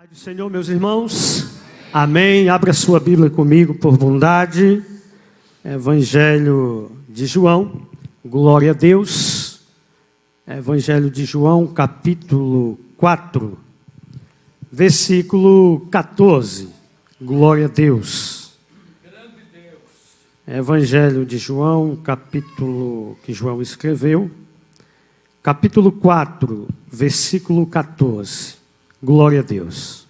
Pai do Senhor, meus irmãos, amém. Abra sua Bíblia comigo, por bondade. Evangelho de João, glória a Deus. Evangelho de João, capítulo 4, versículo 14, glória a Deus. Evangelho de João, capítulo que João escreveu, capítulo 4, versículo 14. Glória a Deus.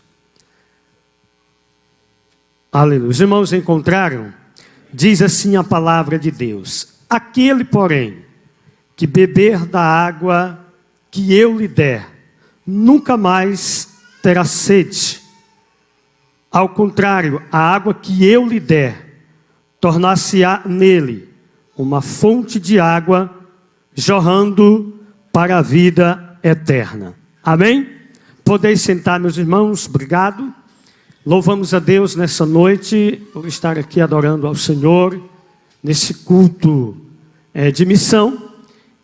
Aleluia. Os irmãos encontraram? Diz assim a palavra de Deus: aquele, porém, que beber da água que eu lhe der, nunca mais terá sede. Ao contrário, a água que eu lhe der, tornar-se-á nele uma fonte de água, jorrando para a vida eterna. Amém? Podeis sentar, meus irmãos, obrigado. Louvamos a Deus nessa noite, por estar aqui adorando ao Senhor, nesse culto de missão.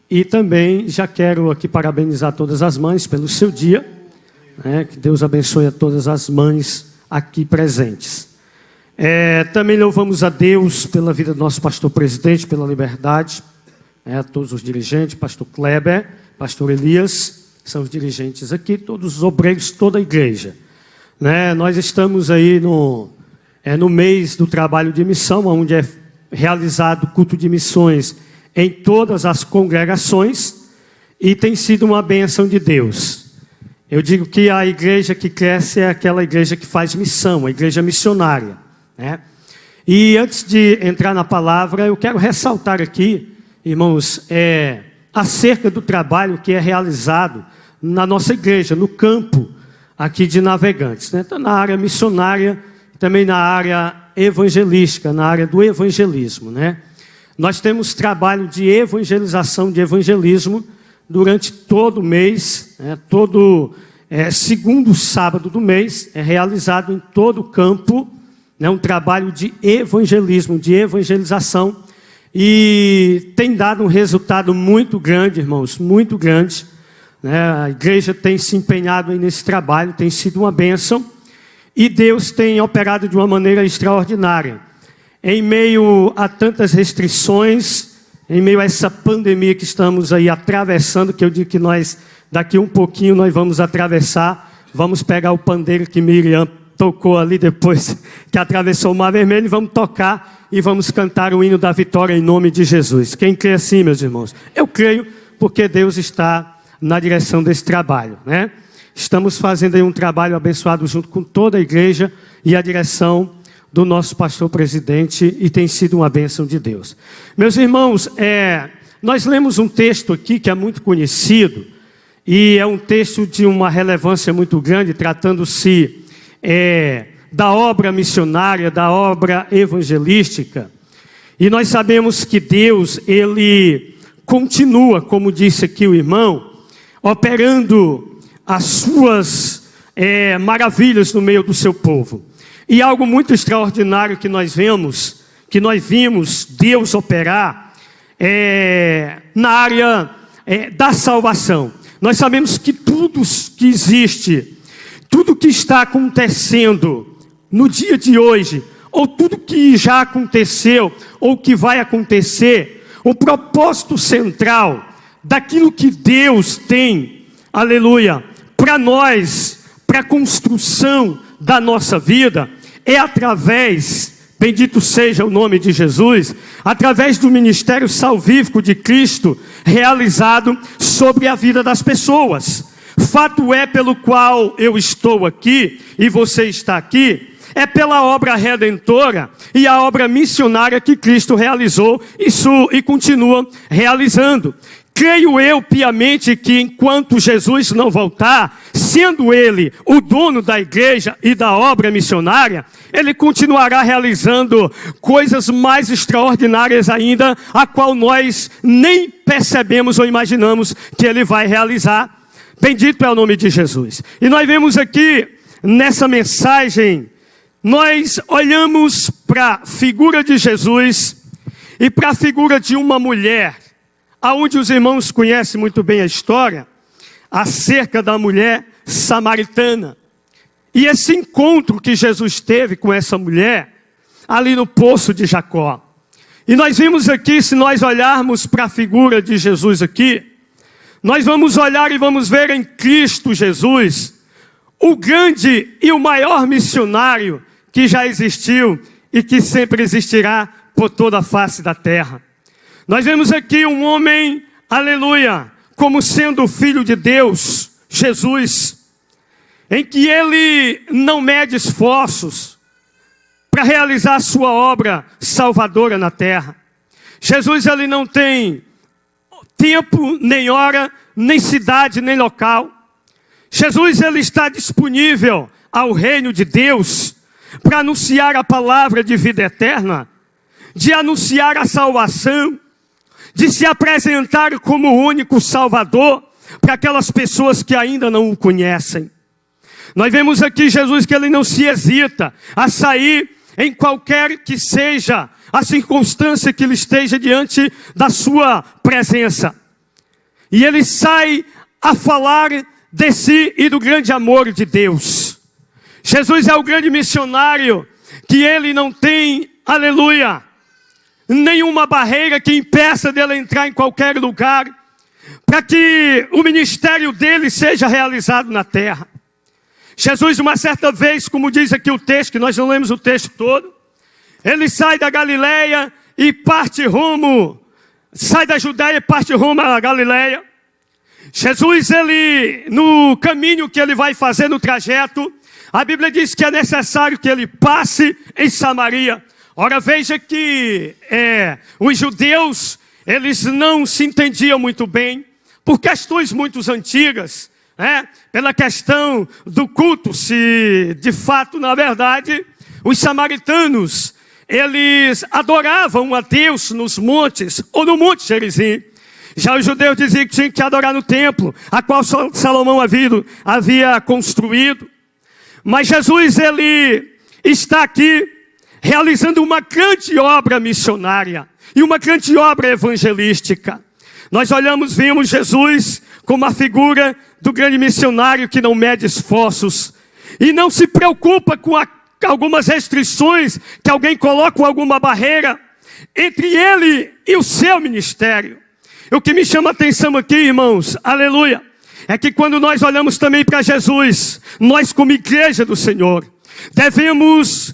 E também já quero aqui parabenizar todas as mães pelo seu dia, que Deus abençoe a todas as mães aqui presentes. Também louvamos a Deus pela vida do nosso pastor presidente, pela liberdade, a todos os dirigentes, pastor Kleber, pastor Elias, são os dirigentes aqui, todos os obreiros, toda a igreja. Nós estamos aí no mês do trabalho de missão, onde é realizado o culto de missões em todas as congregações, e tem sido uma bênção de Deus. Eu digo que a igreja que cresce é aquela igreja que faz missão, a igreja missionária. E antes de entrar na palavra, eu quero ressaltar aqui, irmãos, acerca do trabalho que é realizado na nossa igreja, no campo aqui de Navegantes, Então, na área missionária, também na área evangelística, na área do evangelismo, Nós temos trabalho de evangelização, de evangelismo, durante todo o mês, todo segundo sábado do mês, é realizado em todo o campo, um trabalho de evangelismo, de evangelização, e tem dado um resultado muito grande, irmãos, muito grande. A igreja tem se empenhado aí nesse trabalho, tem sido uma bênção, e Deus tem operado de uma maneira extraordinária. Em meio a tantas restrições, em meio a essa pandemia que estamos aí atravessando, que eu digo que nós, daqui um pouquinho, nós vamos atravessar, vamos pegar o pandeiro que Miriam tocou ali depois que atravessou o Mar Vermelho, e vamos tocar e vamos cantar o hino da vitória em nome de Jesus. Quem crê assim, meus irmãos? Eu creio, porque Deus está na direção desse trabalho, Estamos fazendo aí um trabalho abençoado junto com toda a igreja e a direção do nosso pastor presidente, e tem sido uma bênção de Deus. Meus irmãos, nós lemos um texto aqui que é muito conhecido, e é um texto de uma relevância muito grande, tratando-se da obra missionária, da obra evangelística. E nós sabemos que Deus, Ele continua, como disse aqui o irmão, operando as suas maravilhas no meio do seu povo. E algo muito extraordinário que nós vimos Deus operar na área da salvação. Nós sabemos que tudo que existe, tudo que está acontecendo no dia de hoje, ou tudo que já aconteceu, ou que vai acontecer, o propósito central daquilo que Deus tem, aleluia, para nós, para a construção da nossa vida, é através, bendito seja o nome de Jesus, através do ministério salvífico de Cristo, realizado sobre a vida das pessoas. Fato é pelo qual eu estou aqui, e você está aqui, é pela obra redentora e a obra missionária que Cristo realizou e continua realizando. Creio eu piamente que enquanto Jesus não voltar, sendo Ele o dono da igreja e da obra missionária, Ele continuará realizando coisas mais extraordinárias ainda, a qual nós nem percebemos ou imaginamos que Ele vai realizar. Bendito é o nome de Jesus. E nós vemos aqui, nessa mensagem, nós olhamos para a figura de Jesus e para a figura de uma mulher, aonde os irmãos conhecem muito bem a história, acerca da mulher samaritana. E esse encontro que Jesus teve com essa mulher, ali no poço de Jacó. E nós vimos aqui, se nós olharmos para a figura de Jesus aqui, nós vamos olhar e vamos ver em Cristo Jesus, o grande e o maior missionário que já existiu e que sempre existirá por toda a face da terra. Nós vemos aqui um homem, aleluia, como sendo o Filho de Deus, Jesus, em que ele não mede esforços para realizar a sua obra salvadora na terra. Jesus, ele não tem tempo, nem hora, nem cidade, nem local. Jesus, ele está disponível ao reino de Deus para anunciar a palavra de vida eterna, de anunciar a salvação, de se apresentar como o único Salvador para aquelas pessoas que ainda não o conhecem. Nós vemos aqui Jesus que ele não se hesita a sair em qualquer que seja a circunstância que ele esteja diante da sua presença. E ele sai a falar de si e do grande amor de Deus. Jesus é o grande missionário que ele não tem, aleluia, nenhuma barreira que impeça dele entrar em qualquer lugar para que o ministério dele seja realizado na terra. Jesus, uma certa vez, como diz aqui o texto, que nós não lemos o texto todo, ele sai da Galileia e parte rumo, sai da Judéia e parte rumo à Galileia. Jesus, ele, no caminho que ele vai fazer no trajeto, a Bíblia diz que é necessário que ele passe em Samaria. Ora, veja que os judeus, eles não se entendiam muito bem, por questões muito antigas, pela questão do culto, se de fato, na verdade, os samaritanos, eles adoravam a Deus nos montes, ou no Monte Gerizim. Já os judeus diziam que tinham que adorar no templo, a qual Salomão havia construído. Mas Jesus, ele está aqui realizando uma grande obra missionária e uma grande obra evangelística. Nós vimos Jesus como a figura do grande missionário que não mede esforços e não se preocupa com algumas restrições que alguém coloca, alguma barreira entre ele e o seu ministério. O que me chama a atenção aqui, irmãos, aleluia, é que quando nós olhamos também para Jesus, nós como igreja do Senhor, devemos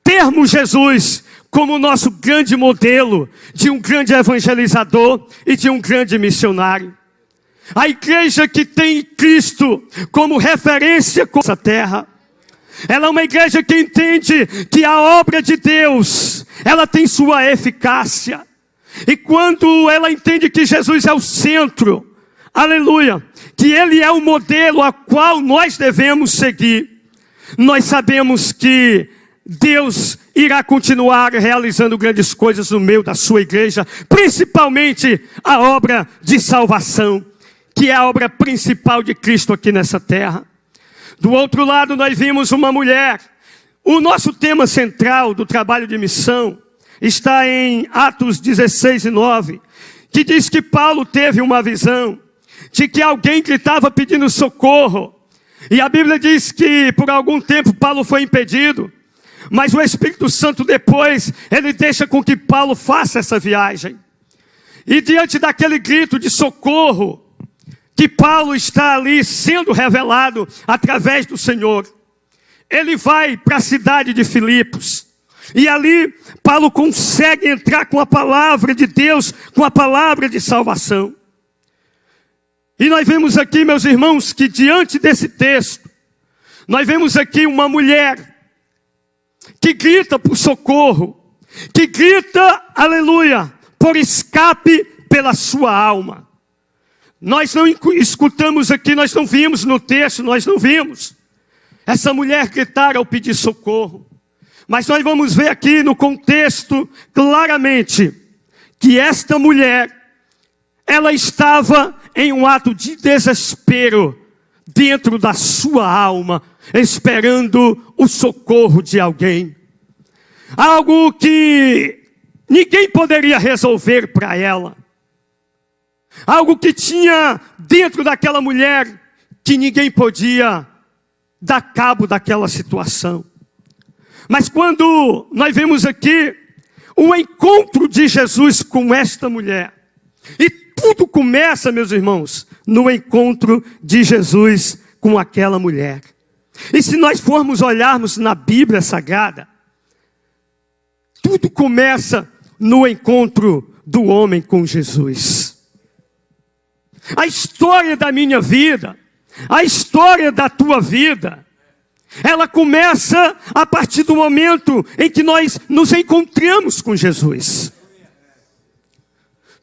termos Jesus como nosso grande modelo de um grande evangelizador e de um grande missionário. A igreja que tem Cristo como referência com essa terra, ela é uma igreja que entende que a obra de Deus, ela tem sua eficácia. E quando ela entende que Jesus é o centro, aleluia, que ele é o modelo a qual nós devemos seguir, nós sabemos que Deus irá continuar realizando grandes coisas no meio da sua igreja, principalmente a obra de salvação, que é a obra principal de Cristo aqui nessa terra. Do outro lado, nós vimos uma mulher. O nosso tema central do trabalho de missão está em Atos 16:9, que diz que Paulo teve uma visão de que alguém que estava pedindo socorro. E a Bíblia diz que por algum tempo Paulo foi impedido, mas o Espírito Santo depois, ele deixa com que Paulo faça essa viagem. E diante daquele grito de socorro, que Paulo está ali sendo revelado através do Senhor, ele vai para a cidade de Filipos. E ali Paulo consegue entrar com a palavra de Deus, com a palavra de salvação. E nós vemos aqui, meus irmãos, que diante desse texto, nós vemos aqui uma mulher que grita por socorro, que grita, aleluia, por escape pela sua alma. Nós não escutamos aqui, nós não vimos no texto, nós não vimos essa mulher gritar ao pedir socorro. Mas nós vamos ver aqui no contexto claramente que esta mulher, ela estava em um ato de desespero dentro da sua alma, esperando o socorro de alguém. Algo que ninguém poderia resolver para ela. Algo que tinha dentro daquela mulher que ninguém podia dar cabo daquela situação. Mas quando nós vemos aqui o encontro de Jesus com esta mulher, e tudo começa, meus irmãos, no encontro de Jesus com aquela mulher. E se nós formos olharmos na Bíblia Sagrada, tudo começa no encontro do homem com Jesus. A história da minha vida, a história da tua vida, ela começa a partir do momento em que nós nos encontramos com Jesus.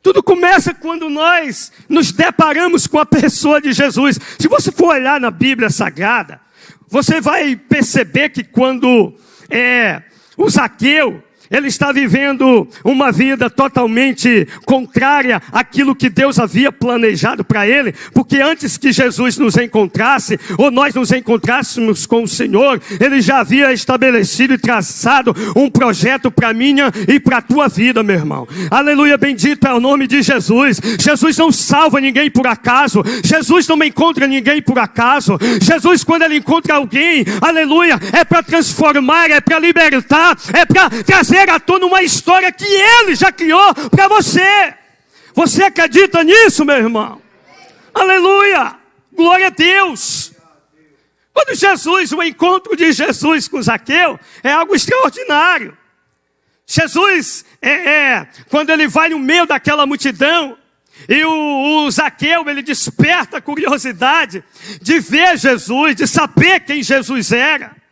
Tudo começa quando nós nos deparamos com a pessoa de Jesus. Se você for olhar na Bíblia Sagrada, você vai perceber que quando o Zaqueu, ele está vivendo uma vida totalmente contrária àquilo que Deus havia planejado para ele, porque antes que Jesus nos encontrasse, ou nós nos encontrássemos com o Senhor, ele já havia estabelecido e traçado um projeto para a minha e para a tua vida, meu irmão. Aleluia, bendito é o nome de Jesus. Jesus não salva ninguém por acaso, Jesus não encontra ninguém por acaso. Jesus, quando ele encontra alguém, aleluia, é para transformar, é para libertar, é para trazer à tona uma história que ele já criou para você. Você acredita nisso, meu irmão? Aleluia, glória a Deus. Quando Jesus, o encontro de Jesus com Zaqueu é algo extraordinário. Jesus, quando ele vai no meio daquela multidão, e o Zaqueu, ele desperta a curiosidade de ver Jesus, de saber quem Jesus era.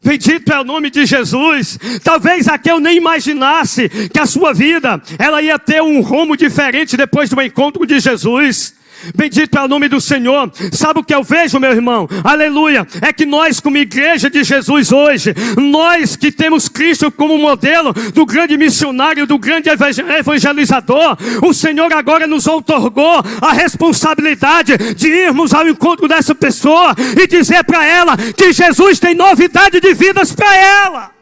Bendito é o nome de Jesus. Talvez Zaqueu nem imaginasse que a sua vida, ela ia ter um rumo diferente depois do encontro de Jesus. Bendito é o nome do Senhor. Sabe o que eu vejo, meu irmão? Aleluia. É que nós, como igreja de Jesus hoje, nós que temos Cristo como modelo do grande missionário, do grande evangelizador, o Senhor agora nos outorgou a responsabilidade de irmos ao encontro dessa pessoa e dizer para ela que Jesus tem novidade de vidas para ela.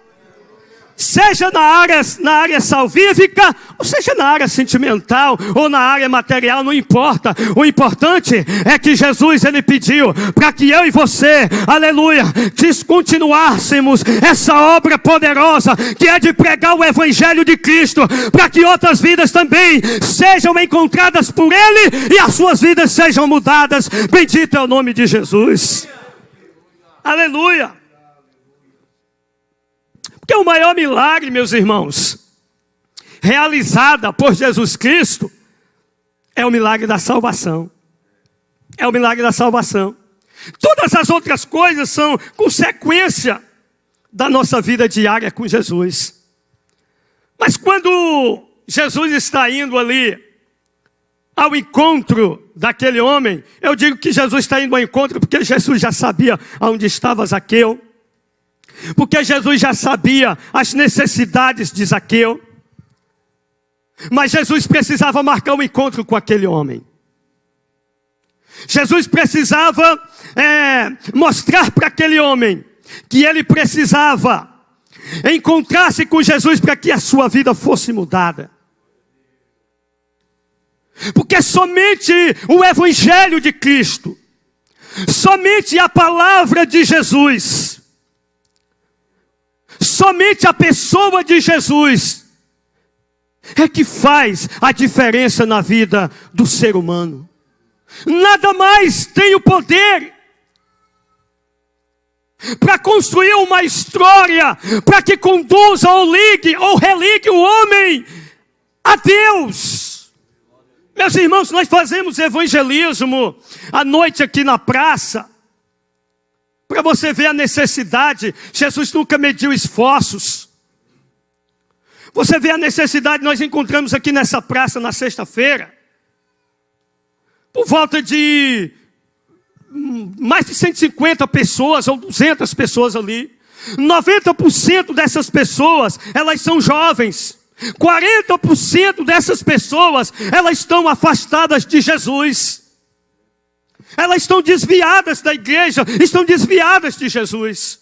Seja na área salvífica, ou seja na área sentimental, ou na área material, não importa. O importante é que Jesus, ele pediu para que eu e você, aleluia, descontinuássemos essa obra poderosa, que é de pregar o Evangelho de Cristo, para que outras vidas também sejam encontradas por Ele, e as suas vidas sejam mudadas. Bendito é o nome de Jesus. Aleluia. Porque o maior milagre, meus irmãos, realizado por Jesus Cristo, é o milagre da salvação. É o milagre da salvação. Todas as outras coisas são consequência da nossa vida diária com Jesus. Mas quando Jesus está indo ali ao encontro daquele homem, eu digo que Jesus está indo ao encontro porque Jesus já sabia onde estava Zaqueu. Porque Jesus já sabia as necessidades de Zaqueu. Mas Jesus precisava marcar um encontro com aquele homem. Jesus precisava mostrar para aquele homem que ele precisava encontrar-se com Jesus para que a sua vida fosse mudada. Porque somente o Evangelho de Cristo, somente a palavra de Jesus, somente a pessoa de Jesus é que faz a diferença na vida do ser humano. Nada mais tem o poder para construir uma história, para que conduza ou ligue ou religue o homem a Deus. Meus irmãos, nós fazemos evangelismo à noite aqui na praça, para você ver a necessidade. Jesus nunca mediu esforços. Você vê a necessidade, nós encontramos aqui nessa praça na sexta-feira, por volta de mais de 150 pessoas ou 200 pessoas ali. 90% dessas pessoas, elas são jovens. 40% dessas pessoas, elas estão afastadas de Jesus. Elas estão desviadas da igreja, estão desviadas de Jesus.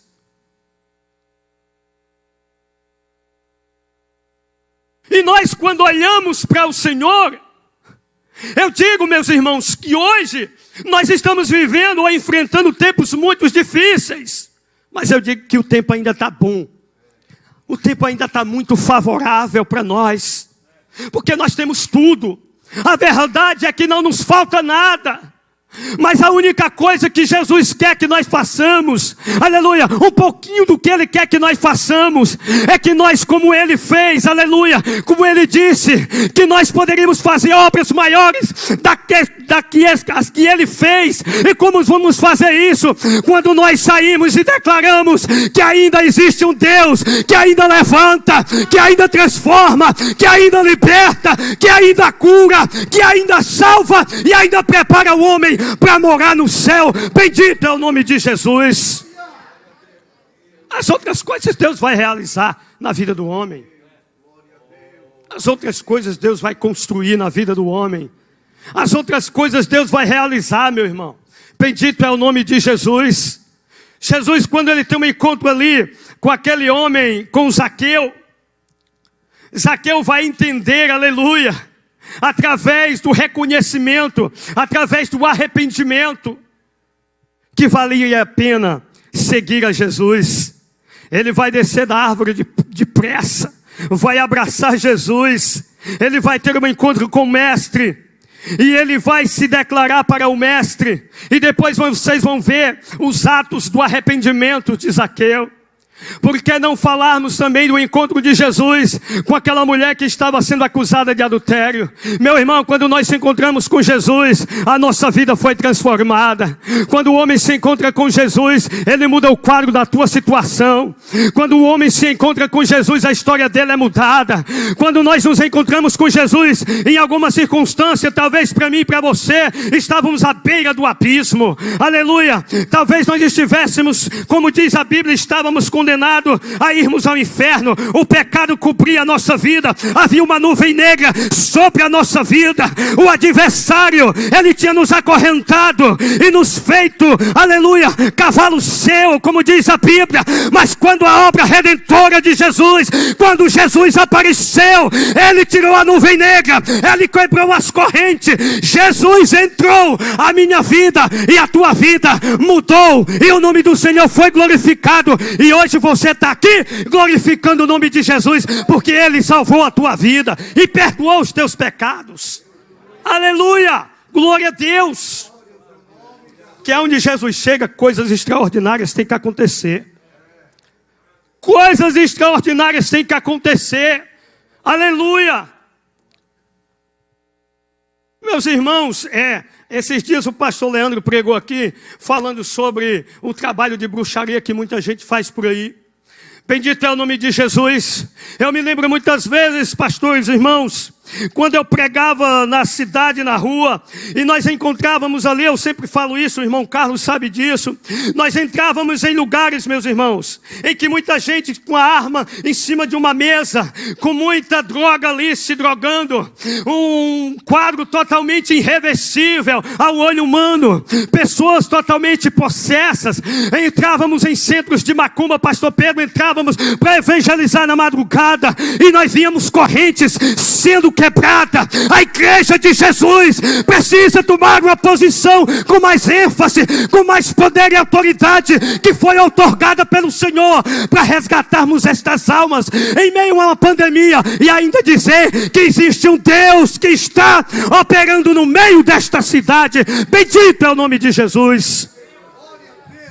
E nós, quando olhamos para o Senhor, Eu digo, meus irmãos, que hoje nós estamos vivendo ou enfrentando tempos muito difíceis. Mas eu digo que o tempo ainda está bom. O tempo ainda está muito favorável para nós. Porque nós temos tudo. A verdade é que não nos falta nada. Mas a única coisa que Jesus quer que nós façamos, aleluia, um pouquinho do que Ele quer que nós façamos, é que nós, como Ele fez, aleluia, como Ele disse, que nós poderíamos fazer obras maiores as que Ele fez. E como vamos fazer isso? Quando nós saímos e declaramos que ainda existe um Deus, que ainda levanta, que ainda transforma, que ainda liberta, que ainda cura, que ainda salva e ainda prepara o homem para morar no céu. Bendito é o nome de Jesus. As outras coisas Deus vai realizar na vida do homem. As outras coisas Deus vai construir na vida do homem. As outras coisas Deus vai realizar, meu irmão. Bendito é o nome de Jesus. Jesus, quando ele tem um encontro ali com aquele homem, com Zaqueu, Zaqueu vai entender, aleluia, através do reconhecimento, através do arrependimento, que valia a pena seguir a Jesus. Ele vai descer da árvore depressa, vai abraçar Jesus, ele vai ter um encontro com o mestre, e ele vai se declarar para o mestre, e depois vocês vão ver os atos do arrependimento de Zaqueu. Por que não falarmos também do encontro de Jesus com aquela mulher que estava sendo acusada de adultério? Meu irmão, quando nós nos encontramos com Jesus, a nossa vida foi transformada. Quando o homem se encontra com Jesus, ele muda o quadro da tua situação. Quando o homem se encontra com Jesus, a história dele é mudada. Quando nós nos encontramos com Jesus, em alguma circunstância, talvez para mim e para você, estávamos à beira do abismo. Aleluia! Talvez nós estivéssemos, como diz a Bíblia, estávamos condenados a irmos ao inferno. O pecado cobria a nossa vida, havia uma nuvem negra sobre a nossa vida. O adversário, ele tinha nos acorrentado e nos feito, aleluia, cavalo seu, como diz a Bíblia. Mas quando a obra redentora de Jesus, quando Jesus apareceu, ele tirou a nuvem negra, ele quebrou as correntes, Jesus entrou, a minha vida e a tua vida mudou, e o nome do Senhor foi glorificado. E hoje você está aqui glorificando o nome de Jesus, porque Ele salvou a tua vida e perdoou os teus pecados. Aleluia, glória a Deus. Que é onde Jesus chega, coisas extraordinárias têm que acontecer. Coisas extraordinárias têm que acontecer. Aleluia. Meus irmãos, esses dias o pastor Leandro pregou aqui, falando sobre o trabalho de bruxaria que muita gente faz por aí. Bendito é o nome de Jesus. Eu me lembro muitas vezes, pastores, irmãos, quando eu pregava na cidade, na rua, e nós encontrávamos ali, eu sempre falo isso, o irmão Carlos sabe disso, nós entrávamos em lugares, meus irmãos, em que muita gente com a arma em cima de uma mesa, com muita droga ali, se drogando, um quadro totalmente irreversível ao olho humano, pessoas totalmente possessas. Entrávamos em centros de macumba, pastor Pedro, entrávamos para evangelizar na madrugada, e nós víamos correntes sendo quebrada. A igreja de Jesus precisa tomar uma posição com mais ênfase, com mais poder e autoridade que foi outorgada pelo Senhor, para resgatarmos estas almas em meio a uma pandemia, e ainda dizer que existe um Deus que está operando no meio desta cidade. Bendito é o nome de Jesus.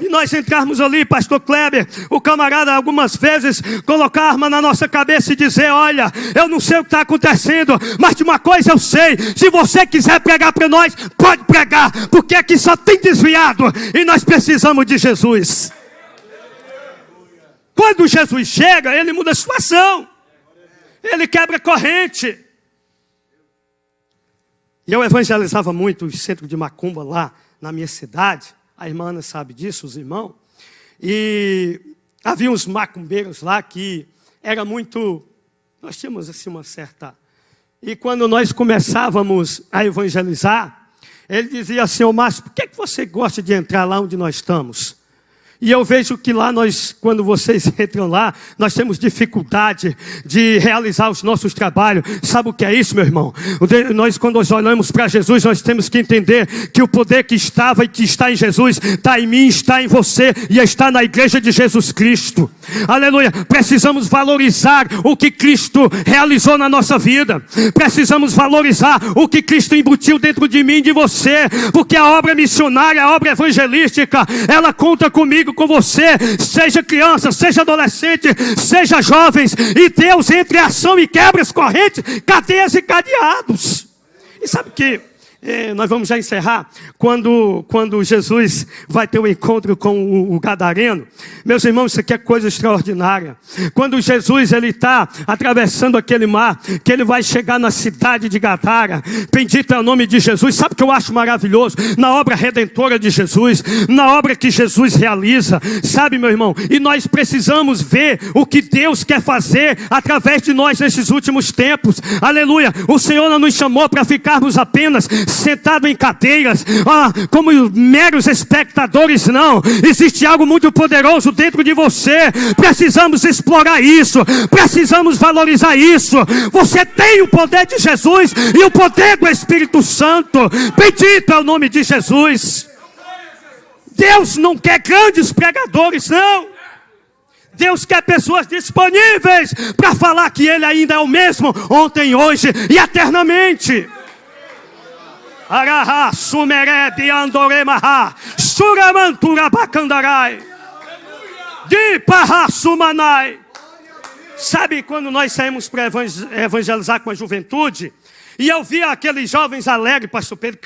E nós entrarmos ali, pastor Kleber, o camarada algumas vezes colocar a arma na nossa cabeça e dizer: olha, eu não sei o que está acontecendo, mas de uma coisa eu sei, se você quiser pregar para nós, pode pregar, porque aqui só tem desviado, e nós precisamos de Jesus. Quando Jesus chega, ele muda a situação, ele quebra a corrente. E eu evangelizava muito o centro de macumba lá na minha cidade. A irmã Ana sabe disso, os irmãos. E havia uns macumbeiros lá que era muito... Nós tínhamos assim uma certa... E quando nós começávamos a evangelizar, ele dizia assim: ô Márcio, por que você gosta de entrar lá onde nós estamos? E eu vejo que lá quando vocês entram lá, nós temos dificuldade de realizar os nossos trabalhos. Sabe o que é isso, meu irmão? Nós, quando nós olhamos para Jesus, nós temos que entender que o poder que estava e que está em Jesus, está em mim, está em você e está na igreja de Jesus Cristo. Aleluia. Precisamos valorizar o que Cristo realizou na nossa vida. Precisamos valorizar o que Cristo embutiu dentro de mim e de você. Porque a obra missionária, a obra evangelística, ela conta comigo, com você, seja criança, seja adolescente, seja jovens, e Deus entre em ação e quebra as correntes, cadeias e cadeados. E sabe o que? Nós vamos já encerrar. Quando Jesus vai ter um encontro com o Gadareno, meus irmãos, isso aqui é coisa extraordinária. Quando Jesus está atravessando aquele mar, que ele vai chegar na cidade de Gadara, bendito é o nome de Jesus. Sabe o que eu acho maravilhoso? Na obra redentora de Jesus, na obra que Jesus realiza, sabe, meu irmão? E nós precisamos ver o que Deus quer fazer através de nós nesses últimos tempos. Aleluia. O Senhor não nos chamou para ficarmos apenas sentado em cadeiras, como meros espectadores, não. Existe algo muito poderoso dentro de você. Precisamos explorar isso, precisamos valorizar isso. Você tem o poder de Jesus e o poder do Espírito Santo. Bendito é o nome de Jesus. Deus não quer grandes pregadores, não. Deus quer pessoas disponíveis para falar que Ele ainda é o mesmo ontem, hoje e eternamente. Araha, sumerede, andoremaha, suramantura bacandarai, dipaha, sumanai. Sabe quando nós saímos para evangelizar com a juventude? E eu via aqueles jovens alegres, pastor Pedro,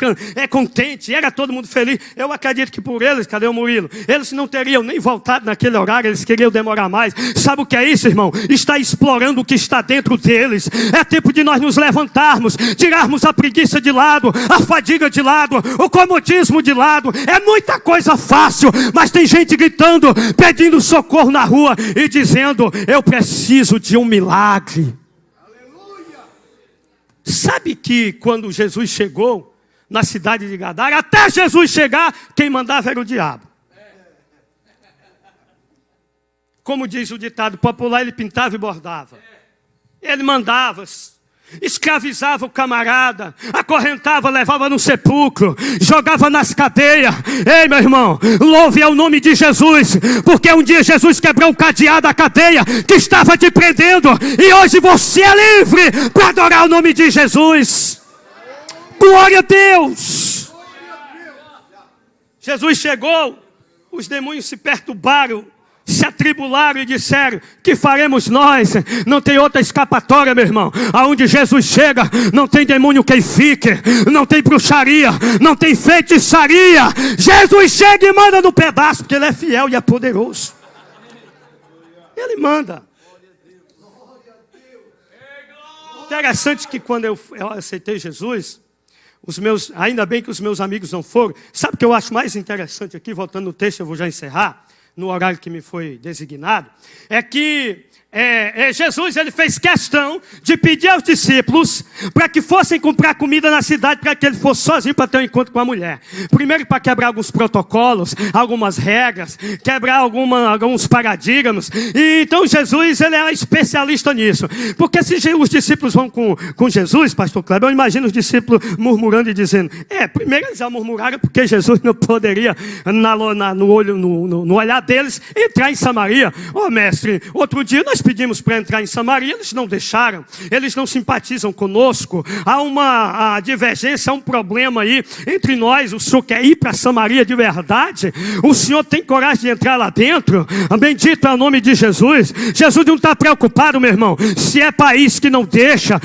contente, era todo mundo feliz. Eu acredito que por eles, cadê o Murilo? Eles não teriam nem voltado naquele horário, eles queriam demorar mais. Sabe o que é isso, irmão? Está explorando o que está dentro deles. É tempo de nós nos levantarmos, tirarmos a preguiça de lado, a fadiga de lado, o comodismo de lado. É muita coisa fácil, mas tem gente gritando, pedindo socorro na rua e dizendo: eu preciso de um milagre. Sabe que quando Jesus chegou na cidade de Gadara, até Jesus chegar, quem mandava era o diabo. Como diz o ditado popular, ele pintava e bordava. Ele mandava, escravizava o camarada, acorrentava, levava no sepulcro, jogava nas cadeias. Ei, meu irmão, louve ao nome de Jesus, porque um dia Jesus quebrou o cadeado da cadeia que estava te prendendo, e hoje você é livre para adorar o nome de Jesus. Glória a Deus. Jesus chegou, os demônios se perturbaram, se atribularam e disseram: que faremos nós? Não tem outra escapatória, meu irmão. Aonde Jesus chega, não tem demônio que fique, não tem bruxaria, não tem feitiçaria. Jesus chega e manda no pedaço, porque Ele é fiel e é poderoso. Ele manda. Interessante que quando eu aceitei Jesus, ainda bem que os meus amigos não foram. Sabe o que eu acho mais interessante aqui? Voltando no texto, eu vou já encerrar no horário que me foi designado, é que Jesus, ele fez questão de pedir aos discípulos para que fossem comprar comida na cidade, para que ele fosse sozinho para ter um encontro com a mulher. Primeiro, para quebrar alguns protocolos, algumas regras, quebrar alguns paradigmas. E então Jesus, ele é especialista nisso. Porque se os discípulos vão com Jesus, pastor Kleber, eu imagino os discípulos murmurando e dizendo: primeiro eles já murmuraram porque Jesus não poderia, no olhar deles, entrar em Samaria. Mestre, outro dia nós pedimos para entrar em Samaria, eles não deixaram, eles não simpatizam conosco, há uma divergência, há um problema aí entre nós. O senhor quer ir para Samaria de verdade? O senhor tem coragem de entrar lá dentro? Bendito é o nome de Jesus. Jesus não está preocupado, meu irmão, se é país que não deixa,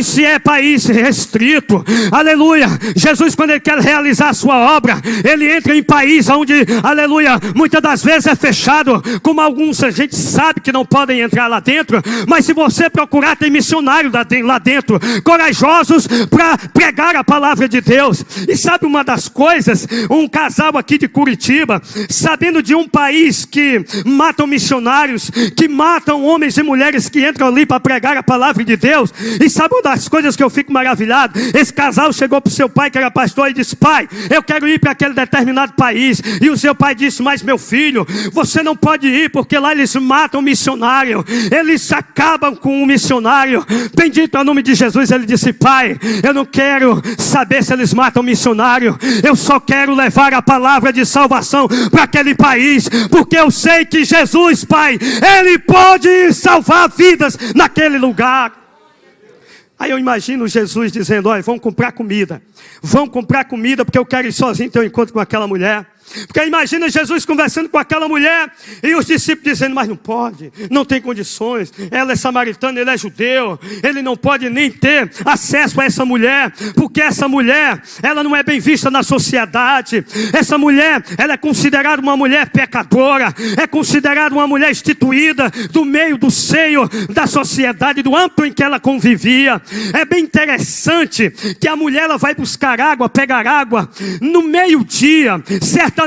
se é país restrito, aleluia. Jesus, quando ele quer realizar a sua obra, ele entra em país onde, aleluia, muitas das vezes é fechado, como alguns a gente sabe que não podem entrar lá dentro, mas se você procurar, tem missionário lá dentro, corajosos para pregar a palavra de Deus. E sabe uma das coisas? Um casal aqui de Curitiba, sabendo de um país que matam missionários, que matam homens e mulheres que entram ali para pregar a palavra de Deus. E sabe uma das coisas que eu fico maravilhado? Esse casal chegou para o seu pai, que era pastor, e disse: pai, eu quero ir para aquele determinado país. E o seu pai disse: mas meu filho, você não pode ir, porque lá eles matam o missionário, eles acabam com o missionário. Bendito é o nome de Jesus. Ele disse: pai, eu não quero saber se eles matam o missionário, eu só quero levar a palavra de salvação para aquele país, porque eu sei que Jesus, pai, Ele pode salvar vidas naquele lugar. Aí eu imagino Jesus dizendo: olha, vão comprar comida, porque eu quero ir sozinho ter um encontro com aquela mulher. Porque imagina Jesus conversando com aquela mulher e os discípulos dizendo: mas não pode, não tem condições, ela é samaritana, ele é judeu, ele não pode nem ter acesso a essa mulher, porque essa mulher, ela não é bem vista na sociedade. Essa mulher, ela é considerada uma mulher pecadora, é considerada uma mulher instituída do meio do seio da sociedade, do âmbito em que ela convivia. É bem interessante que a mulher, ela vai buscar água, pegar água no meio-dia. Certamente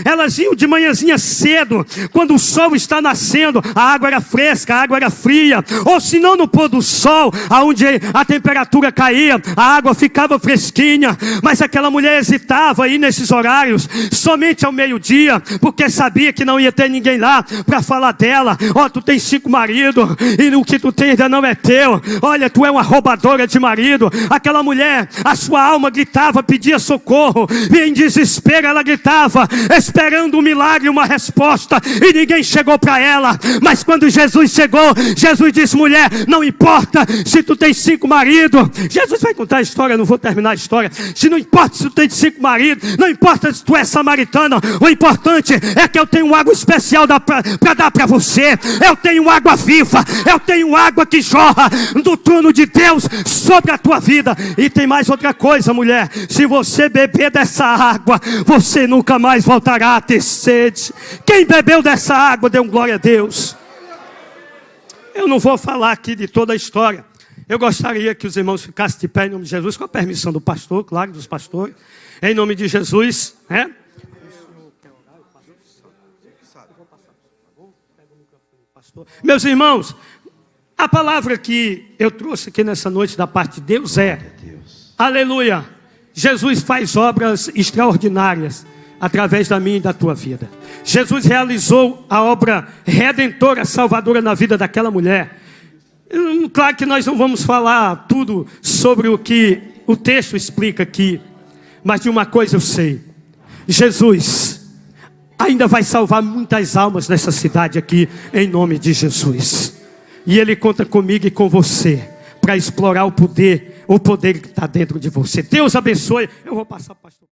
elas iam de manhãzinha cedo, quando o sol está nascendo, a água era fresca, a água era fria, ou se não no pôr do sol, aonde a temperatura caía, a água ficava fresquinha. Mas aquela mulher hesitava aí nesses horários, somente ao meio-dia, porque sabia que não ia ter ninguém lá para falar dela: ó, tu tens 5 maridos, e o que tu tens ainda não é teu, olha, tu é uma roubadora de marido. Aquela mulher, a sua alma gritava, pedia socorro, e em desespero ela gritava, esperando um milagre, uma resposta, e ninguém chegou para ela. Mas quando Jesus chegou, Jesus disse: mulher, não importa se tu tens 5 maridos. Jesus vai contar a história, eu não vou terminar a história. Se não importa se tu tens 5 maridos, não importa se tu és samaritana, o importante é que eu tenho água especial para dar para você. Eu tenho água viva, eu tenho água que jorra do trono de Deus sobre a tua vida. E tem mais outra coisa, mulher: se você beber dessa água, você nunca mais voltará a ter sede. Quem bebeu dessa água, dê um glória a Deus. Eu não vou falar aqui de toda a história. Eu gostaria que os irmãos ficassem de pé em nome de Jesus, com a permissão do pastor, claro, dos pastores. Em nome de Jesus, né? Meus irmãos, a palavra que eu trouxe aqui nessa noite da parte de Deus é: aleluia, Jesus faz obras extraordinárias através da minha e da tua vida. Jesus realizou a obra redentora, salvadora na vida daquela mulher. Claro que nós não vamos falar tudo sobre o que o texto explica aqui, mas de uma coisa eu sei: Jesus ainda vai salvar muitas almas nessa cidade aqui, em nome de Jesus. E Ele conta comigo e com você para explorar o poder que está dentro de você. Deus abençoe. Eu vou passar, pastor.